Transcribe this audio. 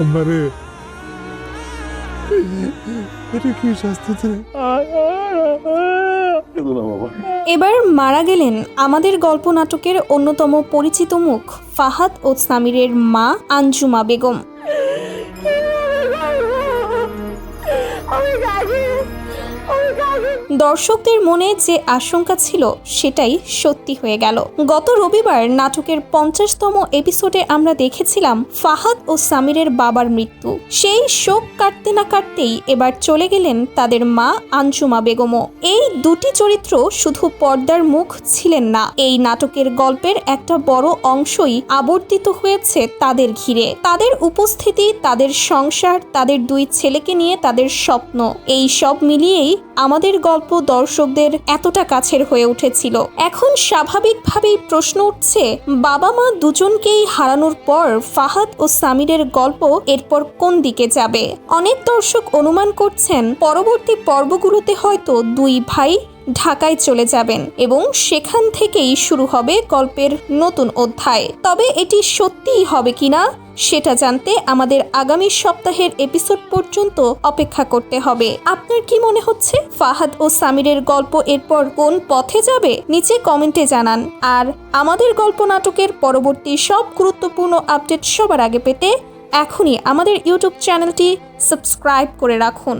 আমারে এটা কি শাস্তি দিলে? কেঁদো না বাবা। এবার মারা গেলেন আমাদের গল্প নাটকের অন্যতম পরিচিত মুখ ফাহাদ ও সামিরের মা আঞ্জুমা বেগম। দর্শকদের মনে যে আশঙ্কা ছিল সেটাই সত্যি হয়ে গেল। গত রবিবার নাটকের 50তম এপিসোডে আমরা দেখেছিলাম ফাহাদ ও সামিরের বাবার মৃত্যু। সেই শোক কাটতে না কাটতেই এবার চলে গেলেন তাদের মা আঞ্জুমা বেগমও। এই দুটি চরিত্র শুধু পর্দার মুখ ছিলেন না, এই নাটকের গল্পের একটা বড় অংশই আবর্তিত হয়েছে তাদের ঘিরে। তাদের উপস্থিতি, তাদের সংসার, তাদের দুই ছেলেকে নিয়ে তাদের স্বপ্ন, এই সব মিলিয়েই আমাদের গল্প দর্শকদের এতটা কাছের হয়ে উঠেছিল। এখন স্বাভাবিকভাবেই প্রশ্ন উঠছে, বাবা মা দুজনকেই হারানোর পর ফাহাদ ও সামিরের গল্প এরপর কোন দিকে যাবে? অনেক দর্শক অনুমান করছেন পরবর্তী পর্বগুলোতে হয়তো দুই ভাই ঢাকায় চলে যাবেন এবং সেখান থেকেই শুরু হবে গল্পের নতুন অধ্যায়। তবে এটি সত্যিই হবে কিনা সেটা জানতে আমাদের আগামী সপ্তাহের এপিসোড পর্যন্ত অপেক্ষা করতে হবে। আপনার কি মনে হচ্ছে ফাহাদ ও সামিরের গল্প এরপর কোন পথে যাবে? নিচে কমেন্টে জানান। আর আমাদের গল্প নাটকের পরবর্তী সব গুরুত্বপূর্ণ আপডেট সবার আগে পেতে এখনই আমাদের ইউটিউব চ্যানেলটি সাবস্ক্রাইব করে রাখুন।